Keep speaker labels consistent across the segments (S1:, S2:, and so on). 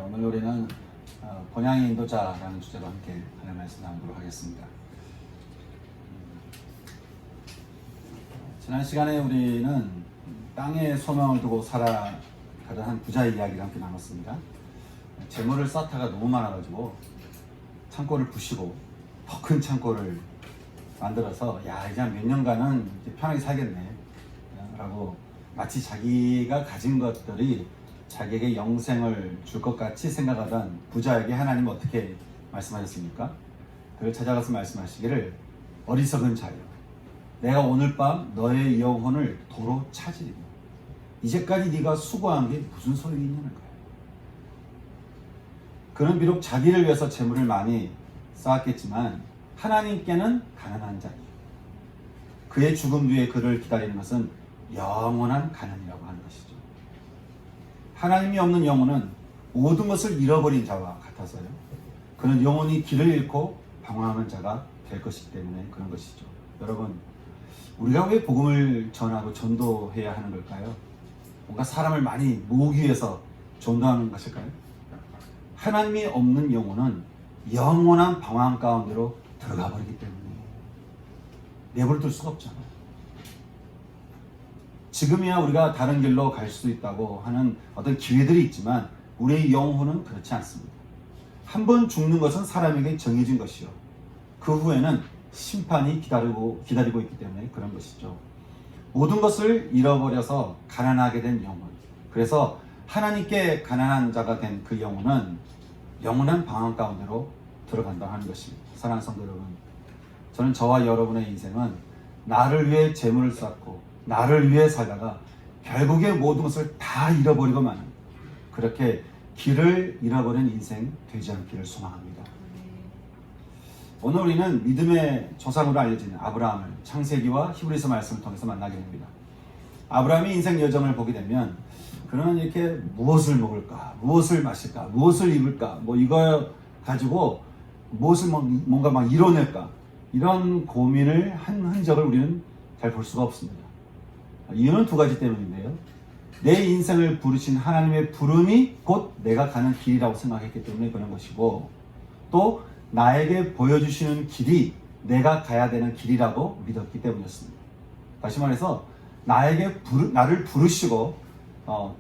S1: 오늘 우리는 본향의 인도자라는 주제로 함께 하나님의 말씀 나누도록 하겠습니다. 지난 시간에 우리는 땅에 소망을 두고 살아가던 한 부자의 이야기를 함께 나눴습니다. 재물을 쌓다가 너무 많아가지고 창고를 부시고 더 큰 창고를 만들어서 이제 한 몇 년간은 이제 편하게 살겠네 라고 마치 자기가 가진 것들이 자기에게 영생을 줄 것 같이 생각하던 부자에게 하나님은 어떻게 말씀하셨습니까? 그를 찾아가서 말씀하시기를 어리석은 자여, 내가 오늘 밤 너의 영혼을 도로 찾으리니 이제까지 네가 수고한 게 무슨 소용이 있냐는 거예요. 그는 비록 자기를 위해서 재물을 많이 쌓았겠지만 하나님께는 가난한 자이에요. 그의 죽음 뒤에 그를 기다리는 것은 영원한 가난이라고 하는 것이죠. 하나님이 없는 영혼은 모든 것을 잃어버린 자와 같아서요. 그는 영원히 길을 잃고 방황하는 자가 될 것이기 때문에 그런 것이죠. 여러분, 우리가 왜 복음을 전하고 전도해야 하는 걸까요? 뭔가 사람을 많이 모으기 위해서 전도하는 것일까요? 하나님이 없는 영혼은 영원한 방황 가운데로 들어가 버리기 때문에 내버려 둘 수가 없잖아요. 지금이야 우리가 다른 길로 갈 수 있다고 하는 어떤 기회들이 있지만 우리의 영혼은 그렇지 않습니다. 한 번 죽는 것은 사람에게 정해진 것이요, 그 후에는 심판이 기다리고 있기 때문에 그런 것이죠. 모든 것을 잃어버려서 가난하게 된 영혼, 그래서 하나님께 가난한 자가 된 그 영혼은 영원한 방황 가운데로 들어간다 하는 것입니다. 사랑하는 성도 여러분, 저는 저와 여러분의 인생은 나를 위해 재물을 쌓고 나를 위해 살다가 결국에 모든 것을 다 잃어버리고 마는, 그렇게 길을 잃어버린 인생 되지 않기를 소망합니다. 오늘 우리는 믿음의 조상으로 알려진 아브라함을 창세기와 히브리서 말씀을 통해서 만나게 됩니다. 아브라함의 인생 여정을 보게 되면 그는 이렇게 무엇을 먹을까, 무엇을 마실까, 무엇을 입을까, 이거 가지고 무엇을 뭔가 막 이뤄낼까, 이런 고민을 한 흔적을 우리는 잘 볼 수가 없습니다. 이유는 두 가지 때문인데요. 내 인생을 부르신 하나님의 부름이 곧 내가 가는 길이라고 생각했기 때문에 그런 것이고, 또 나에게 보여주시는 길이 내가 가야 되는 길이라고 믿었기 때문이었습니다. 다시 말해서 나를 부르시고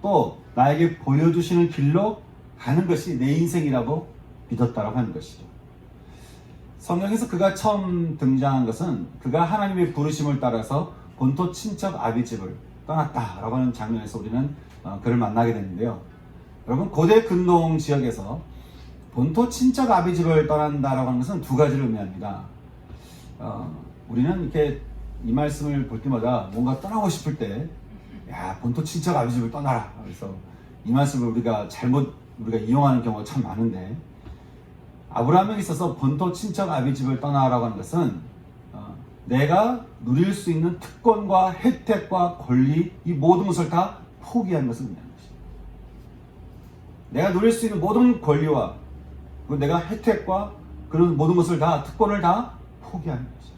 S1: 또 나에게 보여주시는 길로 가는 것이 내 인생이라고 믿었다라고 하는 것이죠. 성경에서 그가 처음 등장한 것은 그가 하나님의 부르심을 따라서 본토 친척 아비집을 떠났다라고 하는 장면에서 우리는 그를 만나게 되는데요. 여러분, 고대 근동 지역에서 본토 친척 아비집을 떠난다라고 하는 것은 두 가지를 의미합니다. 우리는 이렇게 이 말씀을 볼 때마다 뭔가 떠나고 싶을 때, 본토 친척 아비집을 떠나라. 그래서 이 말씀을 우리가 이용하는 경우가 참 많은데, 아브라함에 있어서 본토 친척 아비집을 떠나라고 하는 것은 내가 누릴 수 있는 특권과 혜택과 권리, 이 모든 것을 다 포기하는 것을 의미하는 것입니다. 내가 누릴 수 있는 모든 권리와 내가 혜택과 그런 모든 것을 다, 특권을 다 포기하는 것이죠.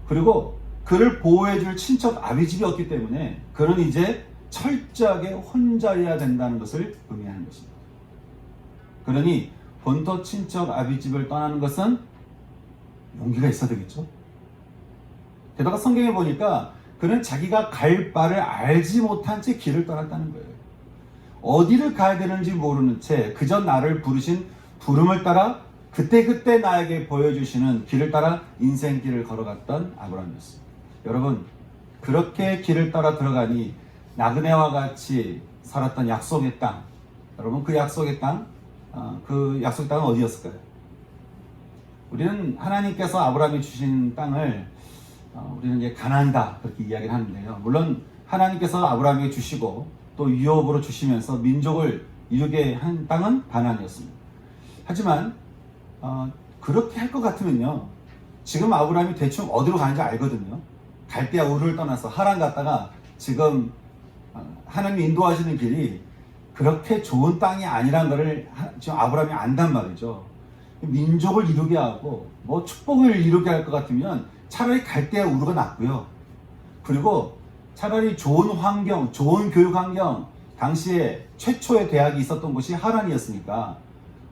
S1: 그리고 그를 보호해줄 친척 아비집이 없기 때문에 그는 이제 철저하게 혼자여야 된다는 것을 의미하는 것입니다. 그러니 본토 친척 아비집을 떠나는 것은 용기가 있어야 되겠죠. 게다가 성경에 보니까 그는 자기가 갈 바를 알지 못한 채 길을 떠났다는 거예요. 어디를 가야 되는지 모르는 채 그저 나를 부르신 부름을 따라 그때그때 나에게 보여주시는 길을 따라 인생길을 걸어갔던 아브라함이었습니다. 여러분, 그렇게 길을 따라 들어가니 나그네와 같이 살았던 약속의 땅, 여러분, 그 약속의 땅은 어디였을까요? 우리는 하나님께서 아브라함이 주신 땅을 우리는 이제 가나안이다 그렇게 이야기를 하는데요. 물론 하나님께서 아브라함에게 주시고 또 유업으로 주시면서 민족을 이루게 한 땅은 가나안이었습니다. 하지만 그렇게 할 것 같으면요, 지금 아브라함이 대충 어디로 가는지 알거든요. 갈대아 우르를 떠나서 하란 갔다가 지금 하나님이 인도하시는 길이 그렇게 좋은 땅이 아니라는 것을 지금 아브라함이 안단 말이죠. 민족을 이루게 하고 축복을 이루게 할 것 같으면 차라리 갈대아 우르가 낫고요. 그리고 차라리 좋은 환경, 좋은 교육 환경, 당시에 최초의 대학이 있었던 곳이 하란이었으니까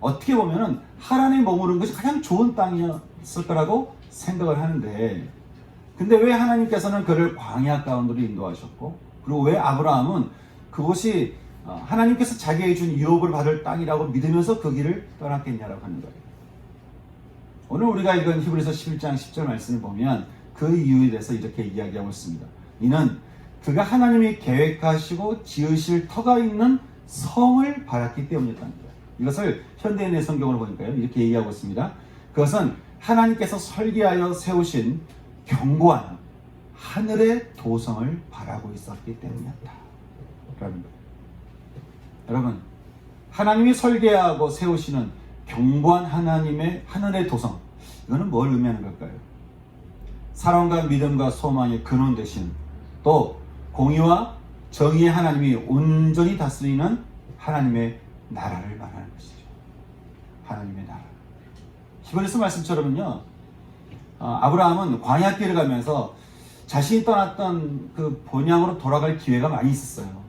S1: 어떻게 보면은 하란에 머무른 것이 가장 좋은 땅이었을 거라고 생각을 하는데, 근데 왜 하나님께서는 그를 광야 가운데로 인도하셨고, 그리고 왜 아브라함은 그곳이 하나님께서 자기에게 준 유업을 받을 땅이라고 믿으면서 그 길을 떠났겠냐라고 하는 거예요. 오늘 우리가 읽은 히브리서 11장 10절 말씀을 보면 그 이유에 대해서 이렇게 이야기하고 있습니다. 이는 그가 하나님이 계획하시고 지으실 터가 있는 성을 바랐기 때문이었다는 거예요. 이것을 현대인의 성경으로 보니까요, 이렇게 얘기하고 있습니다. 그것은 하나님께서 설계하여 세우신 견고한 하늘의 도성을 바라고 있었기 때문이었다. 라는 거예요. 여러분, 하나님이 설계하고 세우시는 견고한 하나님의 하늘의 도성, 이거는 뭘 의미하는 걸까요? 사랑과 믿음과 소망의 근원 되신, 또 공의와 정의의 하나님이 온전히 다스리는 하나님의 나라를 말하는 것이죠. 하나님의 나라. 히브리서 말씀처럼은요, 아브라함은 광야길을 가면서 자신이 떠났던 그 본향으로 돌아갈 기회가 많이 있었어요.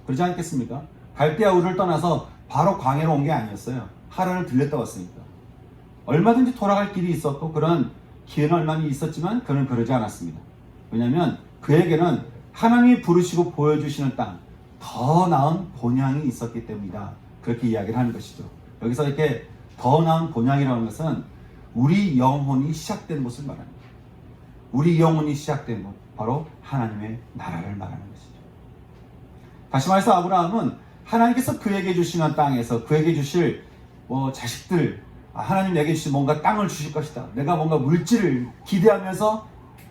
S1: 그러지 않겠습니까? 갈대아 우르를 떠나서 바로 광야로 온 게 아니었어요. 하란을 들렸다 왔으니까. 얼마든지 돌아갈 길이 있었고 그런 기회는 얼마나 있었지만 그는 그러지 않았습니다. 왜냐하면 그에게는 하나님이 부르시고 보여주시는 땅, 더 나은 본향이 있었기 때문이다. 그렇게 이야기를 하는 것이죠. 여기서 이렇게 더 나은 본향이라는 것은 우리 영혼이 시작된 곳을 말합니다. 우리 영혼이 시작된 곳, 바로 하나님의 나라를 말하는 것이죠. 다시 말해서 아브라함은 하나님께서 그에게 주시는 땅에서 그에게 주실 자식들, 하나님 내게 주신 뭔가 땅을 주실 것이다. 내가 뭔가 물질을 기대하면서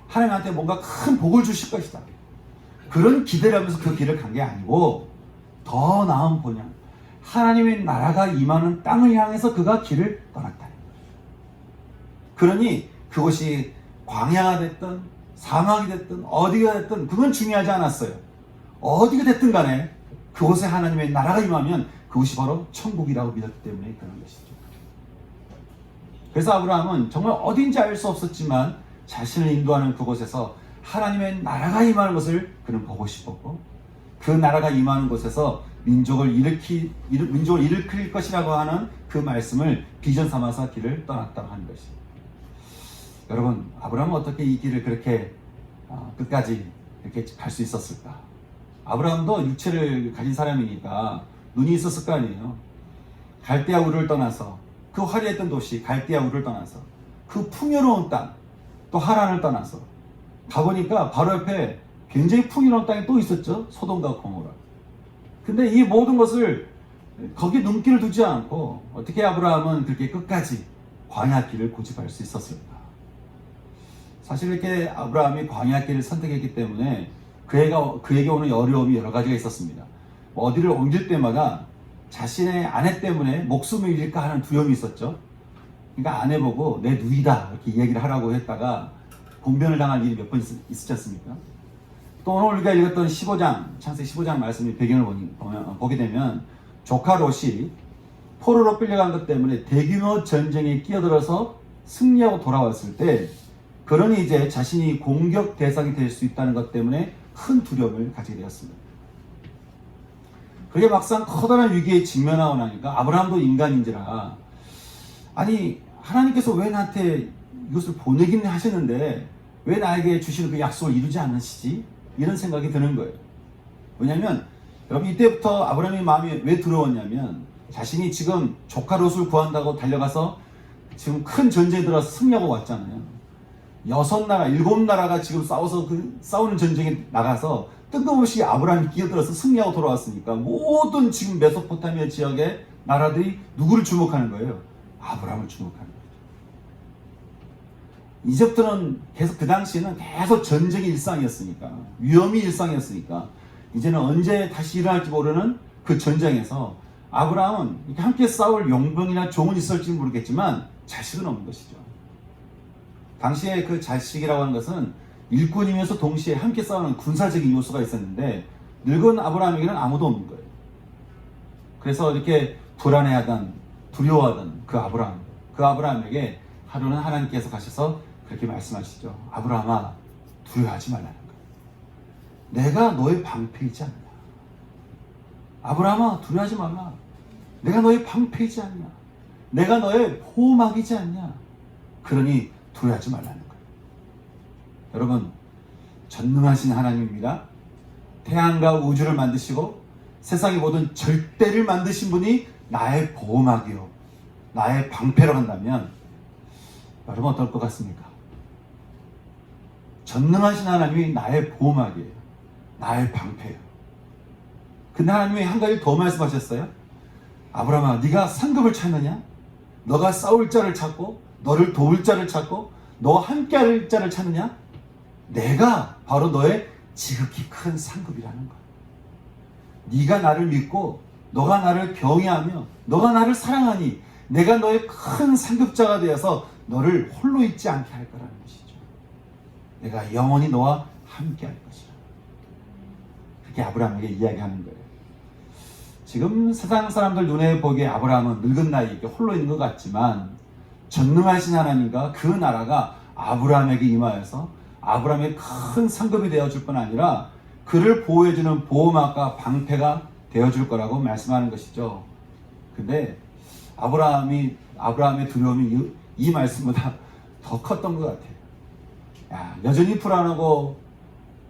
S1: 하나님한테 뭔가 큰 복을 주실 것이다. 그런 기대를 하면서 그 길을 간 게 아니고 더 나은 본향, 하나님의 나라가 임하는 땅을 향해서 그가 길을 떠났다. 그러니 그것이 광야가 됐든 사막이 됐든 어디가 됐든 그건 중요하지 않았어요. 어디가 됐든 간에 그곳에 하나님의 나라가 임하면 그것이 바로 천국이라고 믿었기 때문에 그런 것이죠. 그래서 아브라함은 정말 어딘지 알 수 없었지만 자신을 인도하는 그곳에서 하나님의 나라가 임하는 것을 그는 보고 싶었고, 그 나라가 임하는 곳에서 민족을 일으킬 것이라고 하는 그 말씀을 비전 삼아서 길을 떠났다고 하는 것입니다. 여러분, 아브라함은 어떻게 이 길을 그렇게 끝까지 이렇게 갈 수 있었을까? 아브라함도 육체를 가진 사람이니까 눈이 있었을 거 아니에요. 갈대아 우르를 떠나서, 그 화려했던 도시 갈대아 우르를 떠나서, 그 풍요로운 땅, 또 하란을 떠나서 가보니까 바로 옆에 굉장히 풍요로운 땅이 또 있었죠. 소돔과 고모라. 근데 이 모든 것을 거기에 눈길을 두지 않고 어떻게 아브라함은 그렇게 끝까지 광야길을 고집할 수 있었을까? 사실 이렇게 아브라함이 광야길을 선택했기 때문에 그에게 오는 어려움이 여러 가지가 있었습니다. 어디를 옮길 때마다 자신의 아내 때문에 목숨을 잃을까 하는 두려움이 있었죠. 그러니까 아내 보고 내 누이다 이렇게 얘기를 하라고 했다가 봉변을 당할 일이 몇 번 있었지 않습니까? 또 오늘 우리가 읽었던 15장, 창세기 15장 말씀의 배경을 보게 되면 조카 롯이 포로로 끌려간 것 때문에 대규모 전쟁에 끼어들어서 승리하고 돌아왔을 때, 그러니 이제 자신이 공격 대상이 될 수 있다는 것 때문에 큰 두려움을 가지게 되었습니다. 그게 막상 커다란 위기에 직면하고 나니까 아브라함도 인간인지라, 아니 하나님께서 왜 나한테 이것을 보내기는 하시는데 왜 나에게 주시는 그 약속을 이루지 않으시지? 이런 생각이 드는 거예요. 왜냐하면 여러분, 이때부터 아브라함의 마음이 왜 두려웠냐면, 자신이 지금 조카 롯을 구한다고 달려가서 지금 큰 전쟁에 들어서 승리하고 왔잖아요. 6나라, 7나라가 지금 싸워서 싸우는 전쟁에 나가서 뜬금없이 아브라함이 끼어들어서 승리하고 돌아왔으니까 모든 지금 메소포타미아 지역의 나라들이 누구를 주목하는 거예요? 아브라함을 주목하는 거예요. 이집트는 계속, 그 당시에는 계속 전쟁이 일상이었으니까, 위험이 일상이었으니까, 이제는 언제 다시 일어날지 모르는 그 전쟁에서 아브라함은 이렇게 함께 싸울 용병이나 종은 있을지 모르겠지만 자식은 없는 것이죠. 당시에 그 자식이라고 하는 것은 일꾼이면서 동시에 함께 싸우는 군사적인 요소가 있었는데, 늙은 아브라함에게는 아무도 없는 거예요. 그래서 이렇게 불안해하던, 두려워하던 그 아브라함에게 하루는 하나님께서 가셔서 그렇게 말씀하시죠. 아브라함아, 두려워하지 말라는 거예요. 내가 너의 방패이지 않나. 아브라함아, 두려워하지 말라. 내가 너의 방패이지 않냐? 내가 너의 보호막이지 않냐? 그러니 두려워하지 말라는 거예요. 여러분, 전능하신 하나님입니다. 태양과 우주를 만드시고 세상의 모든 절대를 만드신 분이 나의 보호막이요, 나의 방패로 한다면 여러분 어떨 것 같습니까? 전능하신 하나님이 나의 보호막이에요, 나의 방패예요. 근데 하나님이 한 가지 더 말씀하셨어요. 아브라함아, 네가 상급을 찾느냐? 너가 싸울 자를 찾고 너를 도울 자를 찾고 너와 함께할 자를 찾느냐? 내가 바로 너의 지극히 큰 상급이라는 거야. 네가 나를 믿고 너가 나를 경외하며 너가 나를 사랑하니 내가 너의 큰 상급자가 되어서 너를 홀로 있지 않게 할 거라는 것이죠. 내가 영원히 너와 함께 할 것이라. 그렇게 아브라함에게 이야기하는 거예요. 지금 세상 사람들 눈에 보기에 아브라함은 늙은 나이에 이렇게 홀로 있는 것 같지만 전능하신 하나님과 그 나라가 아브라함에게 임하여서 아브라함의 큰 상급이 되어줄 뿐 아니라 그를 보호해주는 보호막과 방패가 되어줄 거라고 말씀하는 것이죠. 근데 아브라함의 두려움이 이 말씀보다 더 컸던 것 같아요. 여전히 불안하고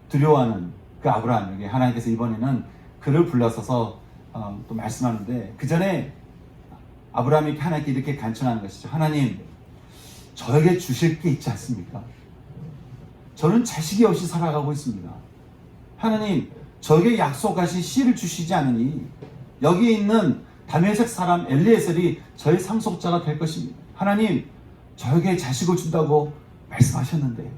S1: 두려워하는 그 아브라함에게 하나님께서 이번에는 그를 불러서서 또 말씀하는데, 그 전에 아브라함이 하나님께 이렇게 간청하는 것이죠. 하나님, 저에게 주실 게 있지 않습니까? 저는 자식이 없이 살아가고 있습니다. 하나님, 저에게 약속하신 씨를 주시지 않으니 여기 있는 다메섹 사람 엘리에셀이 저의 상속자가 될 것입니다. 하나님, 저에게 자식을 준다고 말씀하셨는데.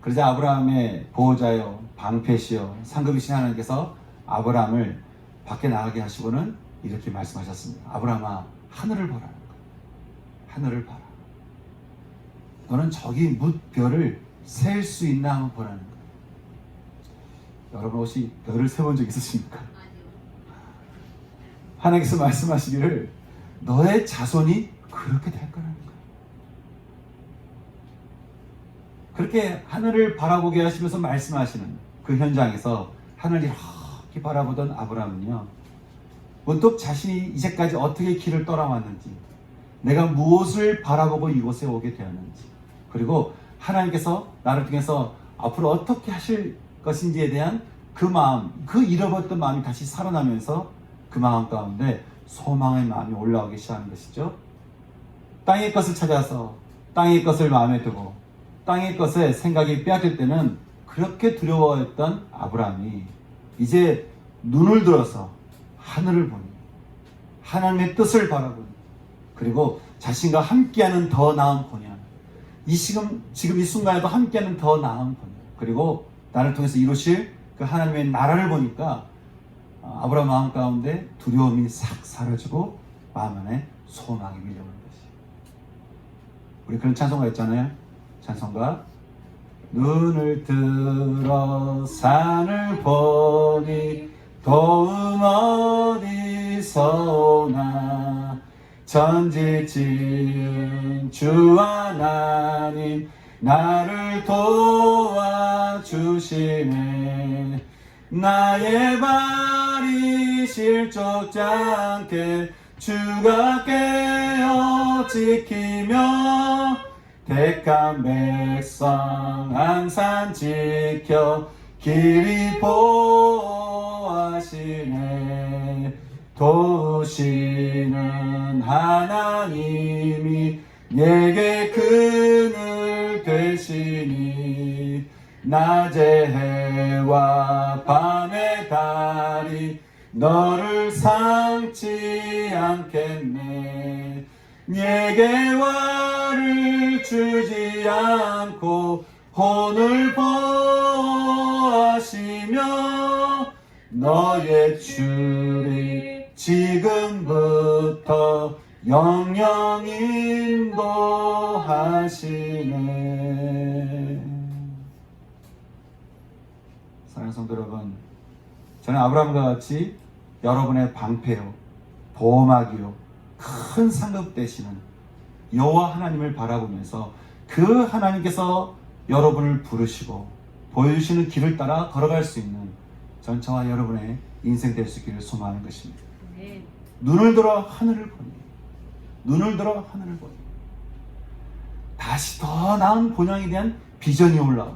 S1: 그러자 아브라함의 보호자여 방패시여 상급이신 하나님께서 아브라함을 밖에 나가게 하시고는 이렇게 말씀하셨습니다. 아브라함아, 하늘을 보라는 거예요. 하늘을 봐라. 너는 저기 뭇별을 셀 수 있나 한번 보라는 거예요. 여러분 혹시 별을 세본 적 있으십니까? 하나님께서 말씀하시기를 너의 자손이 그렇게 될 거라는 거예요. 그렇게 하늘을 바라보게 하시면서 말씀하시는 그 현장에서 하늘을 이렇게 바라보던 아브라함은요, 문득 자신이 이제까지 어떻게 길을 떠나왔는지, 내가 무엇을 바라보고 이곳에 오게 되었는지, 그리고 하나님께서 나를 통해서 앞으로 어떻게 하실 것인지에 대한 그 마음, 그 잃어버렸던 마음이 다시 살아나면서 그 마음 가운데 소망의 마음이 올라오기 시작하는 것이죠. 땅의 것을 찾아서 땅의 것을 마음에 두고 땅의 것에 생각이 빼앗길 때는 그렇게 두려워했던 아브라함이 이제 눈을 들어서 하늘을 보니, 하나님의 뜻을 바라보니, 그리고 자신과 함께하는 더 나은 본향, 지금 이 순간에도 함께하는 더 나은 본향, 그리고 나를 통해서 이루실 그 하나님의 나라를 보니까 아브라함 마음 가운데 두려움이 싹 사라지고 마음 안에 소망이 밀려오는 것이. 우리 그런 찬송가 있잖아요. 찬송가, 눈을 들어 산을 보니 도움 어디서 오나, 천지 지은 주 하나님 나를 도와주시네. 나의 발이 실족지 않게 주가 깨어 지키며 택한 백성 항상 지켜 길이 보호하시네. 도우시는 하나님이 내게 그늘 되시니, 낮의 해와 밤의 달이 너를 삼지 않겠네. 내게 와를 주지 않고 혼을 보호하시며 너의 줄이 지금부터 영영 인도하시네. 사랑하는 성도 여러분, 저는 아브라함과 같이 여러분의 방패요, 보호막이요, 큰 상급 되시는 여호와 하나님을 바라보면서 그 하나님께서 여러분을 부르시고 보여주시는 길을 따라 걸어갈 수 있는 전 저와 여러분의 인생 될 수 있기를 소망하는 것입니다.
S2: 네.
S1: 눈을 들어 하늘을 보니, 눈을 들어 하늘을 보니 다시 더 나은 본향에 대한 비전이 올라오고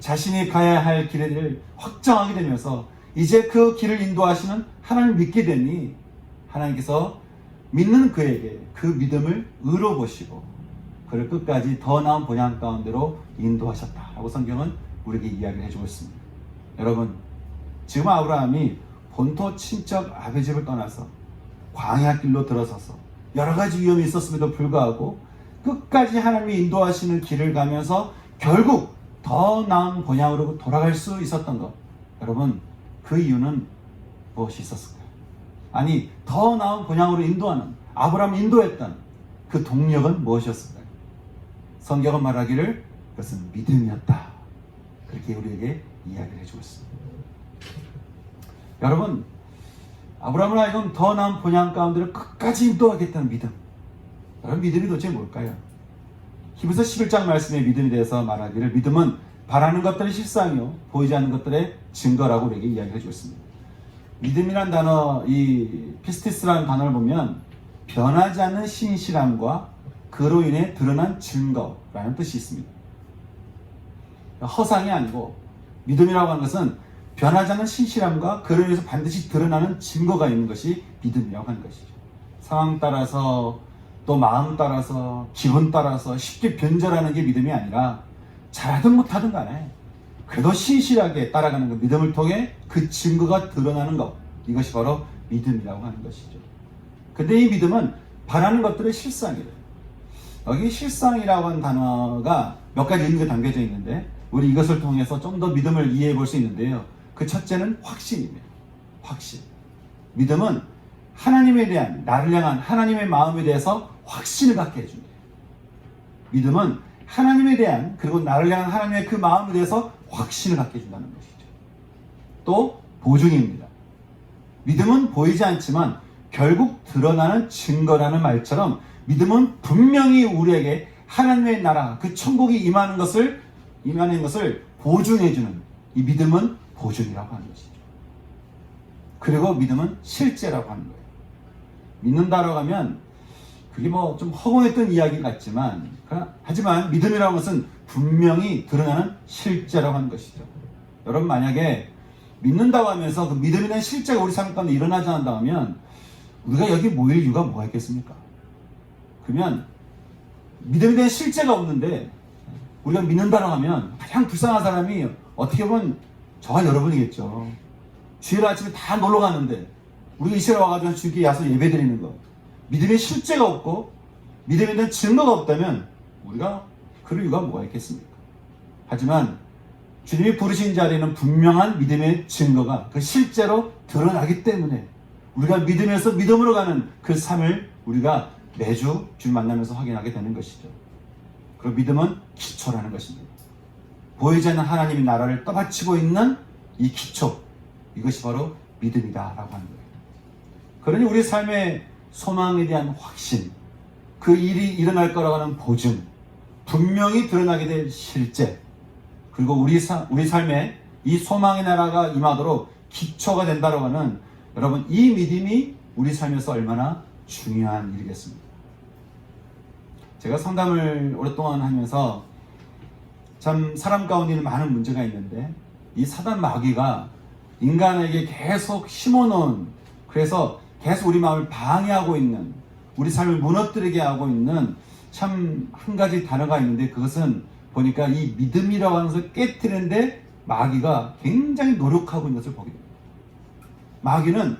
S1: 자신이 가야 할 길에 대해 확정하게 되면서 이제 그 길을 인도하시는 하나님을 믿게 되니 하나님께서 믿는 그에게 그 믿음을 의로 보시고 그를 끝까지 더 나은 본향 가운데로 인도하셨다라고 성경은 우리에게 이야기를 해주고 있습니다. 여러분, 지금 아브라함이 본토 친척 아베 집을 떠나서 광야 길로 들어서서 여러 가지 위험이 있었음에도 불구하고 끝까지 하나님이 인도하시는 길을 가면서 결국 더 나은 본향으로 돌아갈 수 있었던 것, 여러분, 그 이유는 무엇이 있었을까요? 아니, 더 나은 본향으로 인도하는, 아브라함을 인도했던 그 동력은 무엇이었을까요? 성경은 말하기를 그것은 믿음이었다, 그렇게 우리에게 이야기를 해주고 있습니다. 여러분, 아브라함을 하여금 더 나은 본향 가운데를 끝까지 인도하겠다는 믿음, 여러분, 믿음이 도대체 뭘까요? 히브리서 11장 말씀의 믿음에 대해서 말하기를 믿음은 바라는 것들의 실상이요 보이지 않는 것들의 증거라고 우리에게 이야기해 주고 있습니다. 믿음이란 단어, 이 피스티스라는 단어를 보면 변하지 않는 신실함과 그로 인해 드러난 증거라는 뜻이 있습니다. 허상이 아니고 믿음이라고 하는 것은 변하지 않는 신실함과 그로 인해서 반드시 드러나는 증거가 있는 것이 믿음이라고 하는 것이죠. 상황 따라서 또 마음 따라서 기분 따라서 쉽게 변절하는 게 믿음이 아니라 잘하든 못하든 간에 그래도 신실하게 따라가는 것, 믿음을 통해 그 증거가 드러나는 것, 이것이 바로 믿음이라고 하는 것이죠. 근데 이 믿음은 바라는 것들의 실상이래요. 여기 실상이라고 하는 단어가 몇 가지 의미가 담겨져 있는데 우리 이것을 통해서 좀 더 믿음을 이해해 볼 수 있는데요. 그 첫째는 확신입니다. 확신. 믿음은 하나님에 대한, 나를 향한 하나님의 마음에 대해서 확신을 갖게 해줍니다. 믿음은 하나님에 대한, 그리고 나를 향한 하나님의 그 마음에 대해서 확신을 갖게 해준다는 것이죠. 또 보증입니다. 믿음은 보이지 않지만 결국 드러나는 증거라는 말처럼 믿음은 분명히 우리에게 하나님의 나라, 그 천국이 임하는 것을 보증해주는, 이 믿음은 보증이라고 하는 것이죠. 그리고 믿음은 실제라고 하는 거예요. 믿는다라고 하면 그게 뭐 좀 허공했던 이야기 같지만, 하지만 믿음이라는 것은 분명히 드러나는 실제라고 하는 것이죠. 여러분, 만약에 믿는다고 하면서 그 믿음에 대한 실제가 우리 삶 가운데 일어나지 않는다 하면 우리가 여기 모일 이유가 뭐가 있겠습니까? 그러면 믿음에 대한 실제가 없는데 우리가 믿는다고 하면 가장 불쌍한 사람이 어떻게 보면 저와 여러분이겠죠. 주일 아침에 다 놀러 가는데 우리가 이 시간에 와가지고 주께 와서 예배 드리는 것, 믿음의 실제가 없고 믿음에 대한 증거가 없다면 우리가 그럴 이유가 뭐가 있겠습니까? 하지만 주님이 부르신 자리에는 분명한 믿음의 증거가 그 실제로 드러나기 때문에 우리가 믿음에서 믿음으로 가는 그 삶을 우리가 매주 주님 만나면서 확인하게 되는 것이죠. 그리고 믿음은 기초라는 것입니다. 보이지 않는 하나님의 나라를 떠받치고 있는 이 기초, 이것이 바로 믿음이다라고 하는 거예요. 그러니 우리 삶의 소망에 대한 확신, 그 일이 일어날 거라고 하는 보증, 분명히 드러나게 될 실제, 그리고 우리 삶에 이 소망의 나라가 임하도록 기초가 된다고 하는, 여러분, 이 믿음이 우리 삶에서 얼마나 중요한 일이겠습니까? 제가 상담을 오랫동안 하면서 참 사람 가운데는 많은 문제가 있는데 이 사단 마귀가 인간에게 계속 심어놓은, 그래서 계속 우리 마음을 방해하고 있는, 우리 삶을 무너뜨리게 하고 있는 참 한 가지 단어가 있는데, 그것은 보니까 이 믿음이라고 하는 것을 깨뜨리는데 마귀가 굉장히 노력하고 있는 것을 보게 됩니다. 마귀는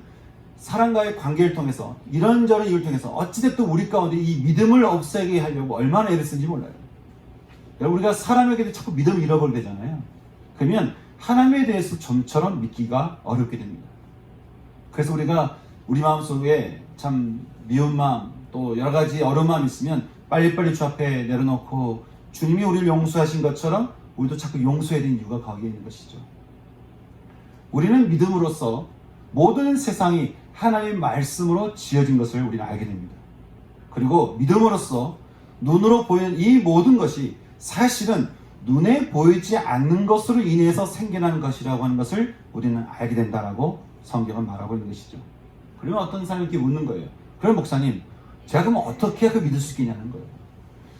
S1: 사람과의 관계를 통해서, 이런저런 이유를 통해서 어찌됐든 우리 가운데 이 믿음을 없애게 하려고 얼마나 애를 쓰는지 몰라요. 우리가 사람에게도 자꾸 믿음을 잃어버리게 되잖아요. 그러면 하나님에 대해서 좀처럼 믿기가 어렵게 됩니다. 그래서 우리가 우리 마음속에 참 미운 마음, 또 여러 가지 어려운 마음이 있으면 빨리빨리 주 앞에 내려놓고 주님이 우리를 용서하신 것처럼 우리도 자꾸 용서해야 되는 이유가 거기에 있는 것이죠. 우리는 믿음으로써 모든 세상이 하나님의 말씀으로 지어진 것을 우리는 알게 됩니다. 그리고 믿음으로써 눈으로 보이는 이 모든 것이 사실은 눈에 보이지 않는 것으로 인해서 생겨난 것이라고 하는 것을 우리는 알게 된다라고 성경은 말하고 있는 것이죠. 그러면 어떤 사람이 이렇게 묻는 거예요. 그럼 목사님, 제가 그럼 어떻게 그 믿을 수 있냐는 거예요.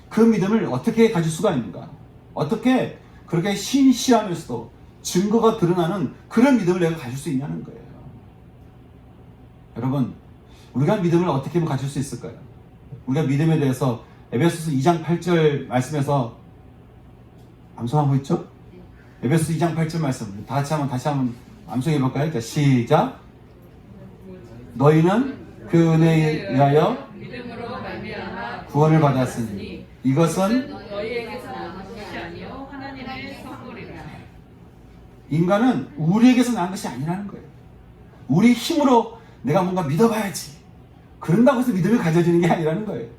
S1: 그 믿음을 어떻게 가질 수가 있는가? 어떻게 그렇게 신실하면서도 증거가 드러나는 그런 믿음을 내가 가질 수 있냐는 거예요. 여러분, 우리가 믿음을 어떻게 하면 가질 수 있을까요? 우리가 믿음에 대해서 에베소서 2장 8절 말씀에서 암송하고 있죠? 에베소서 2장 8절 말씀 다시 한번 암송해 볼까요? 자, 시작. 너희는 그 은혜에 의하여
S2: 믿음으로 말미암아
S1: 구원을 받았으니 이것은
S2: 너희에게서 난 것이 아니요 하나님의 선물이라.
S1: 인간은 우리에게서 난 것이 아니라는 거예요. 우리 힘으로 내가 뭔가 믿어봐야지, 그런다고 해서 믿음이 가져지는 게 아니라는 거예요.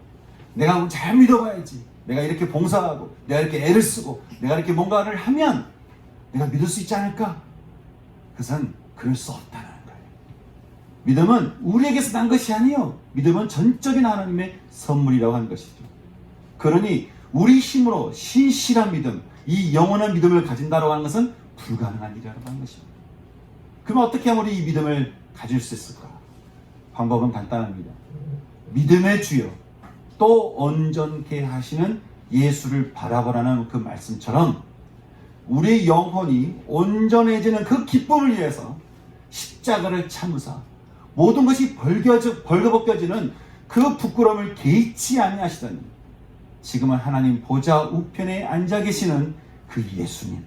S1: 내가 잘 믿어봐야지, 내가 이렇게 봉사하고 내가 이렇게 애를 쓰고 내가 이렇게 뭔가를 하면 내가 믿을 수 있지 않을까? 그것은 그럴 수 없다는 거예요. 믿음은 우리에게서 난 것이 아니요, 믿음은 전적인 하나님의 선물이라고 하는 것이죠. 그러니 우리 힘으로 신실한 믿음, 이 영원한 믿음을 가진다고 하는 것은 불가능한 일이라고 하는 것입니다. 그럼 어떻게 하면 우리 이 믿음을 가질 수 있을까? 방법은 간단합니다. 믿음의 주여 또 온전케 하시는 예수를 바라보라는 그 말씀처럼 우리의 영혼이 온전해지는 그 기쁨을 위해서 십자가를 참으사 모든 것이 벌거벗겨지는 그 부끄러움을 개의치 아니하시더니 지금은 하나님 보좌 우편에 앉아 계시는 그 예수님,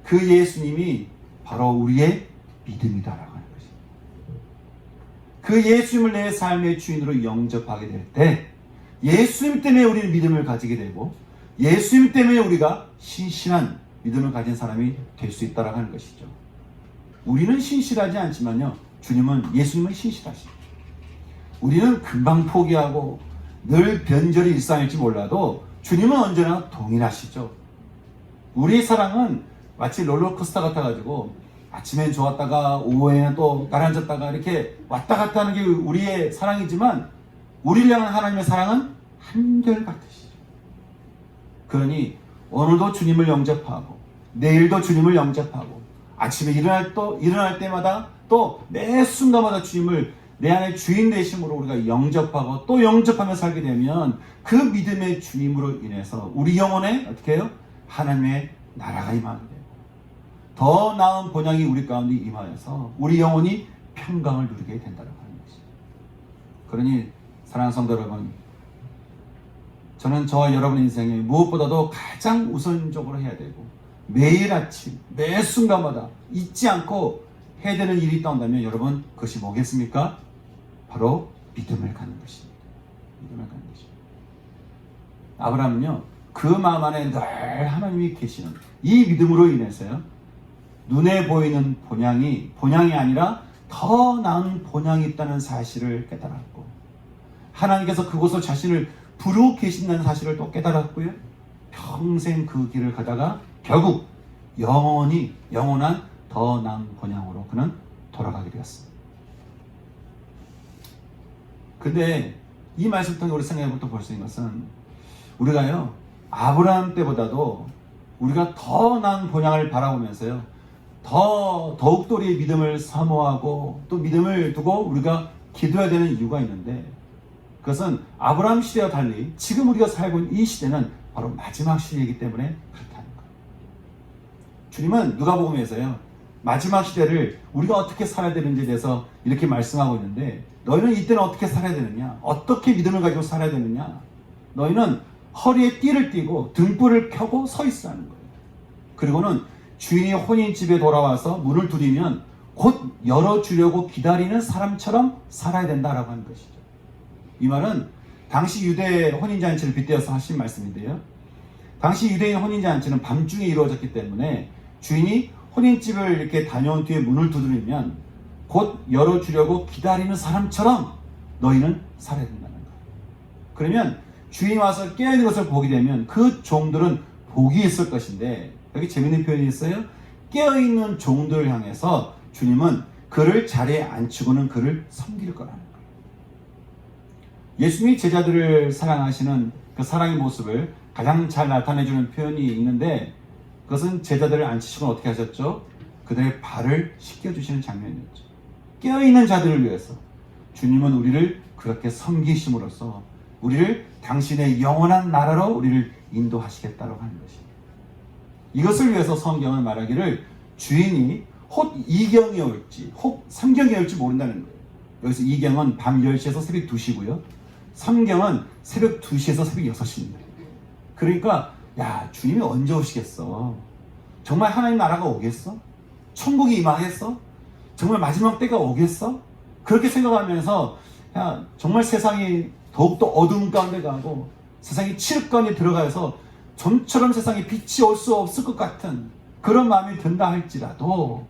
S1: 그 예수님이 바로 우리의 믿음이다라고 하는 것입니다. 그 예수님을 내 삶의 주인으로 영접하게 될 때 예수님 때문에 우리는 믿음을 가지게 되고 예수님 때문에 우리가 신실한 믿음을 가진 사람이 될 수 있다라고 하는 것이죠. 우리는 신실하지 않지만요, 예수님은 신실하십니다. 우리는 금방 포기하고 늘 변절이 일상일지 몰라도 주님은 언제나 동일하시죠. 우리의 사랑은 마치 롤러코스터 같아가지고 아침엔 좋았다가 오후에는 또 가라앉았다가 이렇게 왔다 갔다 하는 게 우리의 사랑이지만 우리를 향한 하나님의 사랑은 한결같으시죠. 그러니 오늘도 주님을 영접하고 내일도 주님을 영접하고 아침에 일어날 때마다 또 매 순간마다 주님을 내 안에 주인 되심으로 우리가 영접하고 또 영접하며 살게 되면 그 믿음의 주님으로 인해서 우리 영혼에 어떻게 해요? 하나님의 나라가 임하게 돼요. 더 나은 본향이 우리 가운데 임하여서 우리 영혼이 평강을 누리게 된다고 하는 것이죠. 그러니 사랑하는 성도 여러분, 저는 저와 여러분의 인생에 무엇보다도 가장 우선적으로 해야 되고 매일 아침 매 순간마다 잊지 않고 해야 되는 일이 있다 한다면 여러분, 그것이 뭐겠습니까? 바로 믿음을 갖는 것입니다. 믿음을 갖는 것입니다. 아브라함은요, 그 마음 안에 늘 하나님이 계시는 이 믿음으로 인해서요, 눈에 보이는 본향이 아니라 더 나은 본향이 있다는 사실을 깨달았고 하나님께서 그곳을 자신을 부르고 계신다는 사실을 또 깨달았고요, 평생 그 길을 가다가 결국 영원한 더 나은 본향으로 그는 돌아가게 되었습니다. 근데 이 말씀을 통해 우리 생각해볼 때 볼 수 있는 것은 우리가요, 아브라함 때보다도 우리가 더 나은 본향을 바라보면서요, 더욱더 우리의 믿음을 사모하고 또 믿음을 두고 우리가 기도해야 되는 이유가 있는데, 그것은 아브라함 시대와 달리 지금 우리가 살고 있는 이 시대는 바로 마지막 시대이기 때문에 그렇다는 거예요. 주님은 누가복음에서요, 마지막 시대를 우리가 어떻게 살아야 되는지에 대해서 이렇게 말씀하고 있는데, 너희는 이때는 어떻게 살아야 되느냐, 어떻게 믿음을 가지고 살아야 되느냐, 너희는 허리에 띠를 띠고 등불을 켜고 서 있으라는 거예요. 그리고는 주인이 혼인집에 돌아와서 문을 두드리면 곧 열어주려고 기다리는 사람처럼 살아야 된다라고 하는 것이죠. 이 말은 당시 유대 혼인잔치를 빗대어서 하신 말씀인데요, 당시 유대인 혼인잔치는 밤중에 이루어졌기 때문에 주인이 혼인집을 이렇게 다녀온 뒤에 문을 두드리면 곧 열어주려고 기다리는 사람처럼 너희는 살아야 된다는 거예요. 그러면 주인이 와서 깨어있는 것을 보게 되면 그 종들은 복이 있을 것인데, 여기 재밌는 표현이 있어요. 깨어있는 종들을 향해서 주님은 그를 자리에 앉히고는 그를 섬길 거라는 거예요. 예수님이 제자들을 사랑하시는 그 사랑의 모습을 가장 잘 나타내주는 표현이 있는데, 그것은 제자들을 앉히시고 어떻게 하셨죠? 그들의 발을 씻겨주시는 장면이었죠. 깨어있는 자들을 위해서 주님은 우리를 그렇게 섬기심으로써 우리를 당신의 영원한 나라로 우리를 인도하시겠다고 하는 것입니다. 이것을 위해서 성경은 말하기를 주인이 혹 2경이 올지 혹 3경이 올지 모른다는 거예요. 여기서 2경은 밤 10시에서 새벽 2시고요. 3경은 새벽 2시에서 새벽 6시입니다. 그러니까 야, 주님이 언제 오시겠어? 정말 하나님 나라가 오겠어? 천국이 임하겠어? 정말 마지막 때가 오겠어? 그렇게 생각하면서 야, 정말 세상이 더욱더 어두운 가운데 가고 세상이 칠흑 가운데 들어가서 좀처럼 세상에 빛이 올 수 없을 것 같은 그런 마음이 든다 할지라도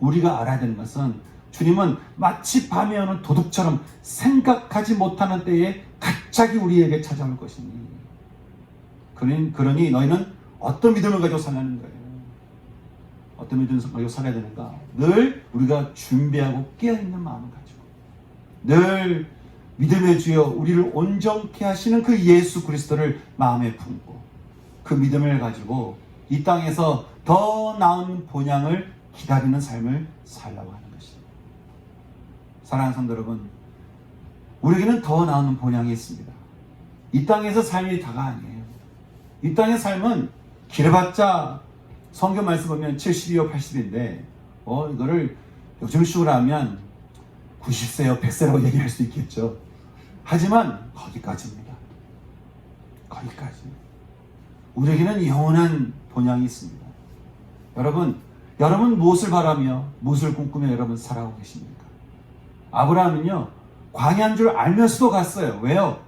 S1: 우리가 알아야 되는 것은 주님은 마치 밤에 오는 도둑처럼 생각하지 못하는 때에 갑자기 우리에게 찾아올 것이니, 그러니 너희는 어떤 믿음을 가지고 살라는 거예요. 어떤 믿음을 가지고 살아야 되는가? 늘 우리가 준비하고 깨어있는 마음을 가지고, 늘 믿음의 주여 우리를 온전케 하시는 그 예수 그리스도를 마음에 품고 그 믿음을 가지고 이 땅에서 더 나은 본향을 기다리는 삶을 살라고 하는 것입니다. 사랑하는 성도 여러분, 우리에게는 더 나은 본향이 있습니다. 이 땅에서 삶이 다가 아니에요. 이 땅의 삶은 길어봤자 성경 말씀 보면 70이요 80인데 이거를 요즘식으로 하면 90세요 100세라고 얘기할 수 있겠죠. 하지만 거기까지입니다. 거기까지. 우리에게는 영원한 본향이 있습니다. 여러분 무엇을 바라며 무엇을 꿈꾸며 여러분 살아가고 계십니까? 아브라함은요 광야인 줄 알면서도 갔어요. 왜요?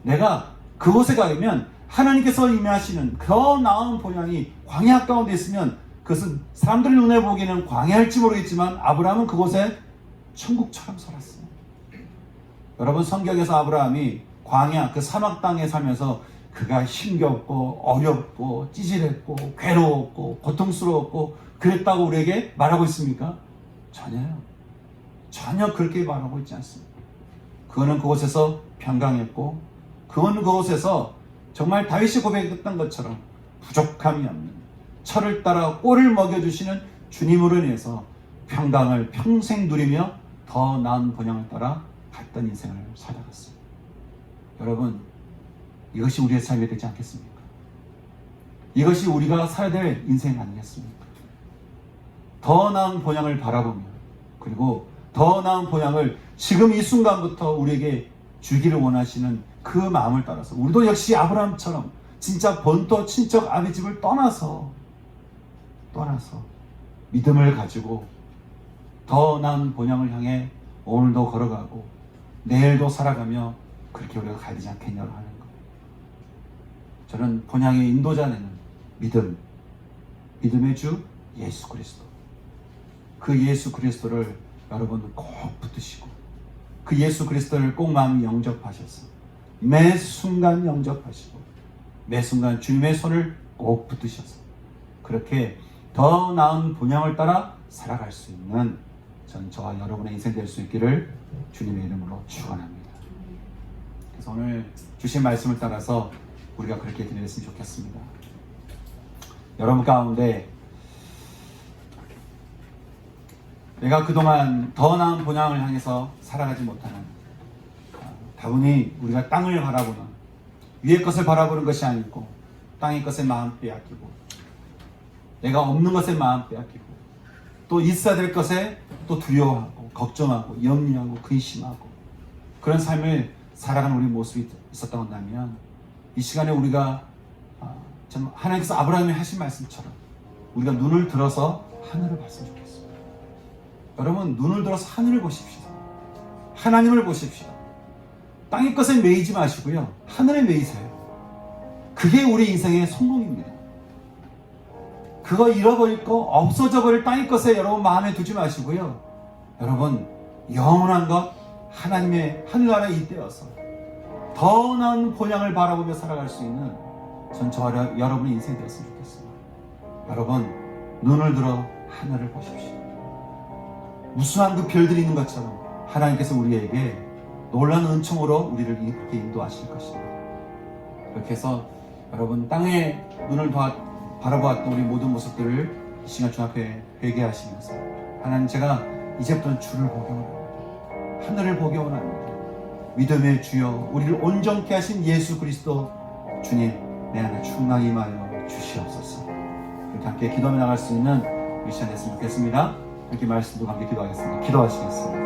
S1: 내가 그곳에 가면 하나님께서 임하시는 더 나은 본향이 광야 가운데 있으면 그것은 사람들 눈에 보기에는 광야일지 모르겠지만 아브라함은 그곳에 천국처럼 살았어요. 여러분 성경에서 아브라함이 광야 그 사막 땅에 살면서 그가 힘겹고 어렵고 찌질했고 괴로웠고 고통스러웠고 그랬다고 우리에게 말하고 있습니까? 전혀요. 전혀 그렇게 말하고 있지 않습니다. 그거는 그곳에서 평강했고 그거는 그곳에서 정말 다윗이 고백했던 것처럼 부족함이 없는 철을 따라 꼴을 먹여주시는 주님으로 인해서 평강을 평생 누리며 더 나은 본향을 따라 갔던 인생을 살아갔습니다. 여러분 이것이 우리의 삶이 되지 않겠습니까? 이것이 우리가 살아야 될 인생 아니겠습니까? 더 나은 본향을 바라보며 그리고 더 나은 본향을 지금 이 순간부터 우리에게 주기를 원하시는 그 마음을 따라서 우리도 역시 아브라함처럼 진짜 본토 친척 아비집을 떠나서 믿음을 가지고 더 나은 본향을 향해 오늘도 걸어가고 내일도 살아가며 그렇게 우리가 가야 되지 않겠냐고 하는 것. 저는 본향의 인도자 되는 믿음의 주 예수 그리스도, 그 예수 그리스도를 여러분 꼭 붙드시고 그 예수 그리스도를 꼭 마음이 영접하셔서 매 순간 영접하시고 매 순간 주님의 손을 꼭 붙드셔서 그렇게 더 나은 본향을 따라 살아갈 수 있는 저와 여러분의 인생 될 수 있기를 주님의 이름으로 축원합니다. 그래서 오늘 주신 말씀을 따라서 우리가 그렇게 드렸으면 좋겠습니다. 여러분 가운데 내가 그동안 더 나은 본향을 향해서 살아가지 못하는 다분히 우리가 땅을 바라보는 위의 것을 바라보는 것이 아니고 땅의 것에 마음 빼앗기고 내가 없는 것에 마음 빼앗기고 또 있어야 될 것에 또 두려워하고 걱정하고 염려하고 근심하고 그런 삶을 살아가는 우리 모습이 있었다고 한다면 이 시간에 우리가 하나님께서 아브라함이 하신 말씀처럼 우리가 눈을 들어서 하늘을 봤으면 좋겠습니다. 여러분 눈을 들어서 하늘을 보십시오. 하나님을 보십시오. 땅의 것에 매이지 마시고요. 하늘에 매이세요. 그게 우리 인생의 성공입니다. 그거 잃어버릴 거 없어져 버릴 땅의 것에 여러분 마음에 두지 마시고요. 여러분 영원한 것 하나님의 하늘나라에 잇대어서 더 나은 본향을 바라보며 살아갈 수 있는 저와 여러분의 인생이 되었으면 좋겠습니다. 여러분 눈을 들어 하늘을 보십시오. 무수한 그 별들이 있는 것처럼 하나님께서 우리에게 놀라운 은총으로 우리를 이렇게 인도하실 것입니다. 그렇게 해서 여러분 땅에 눈을 바라보았던 우리 모든 모습들을 이 시간 주 앞에 회개하시면서 하나님, 제가 이제부터는 주를 보게 원합니다. 하늘을 보게 원합니다. 믿음의 주여, 우리를 온전케 하신 예수 그리스도 주님, 내 안에 충만히 임하여 주시옵소서. 그렇게 함께 기도하며 나갈 수 있는 이 시간 됐으면 좋겠습니다. 함께 말씀도 함께 기도하겠습니다. 기도하시겠습니다.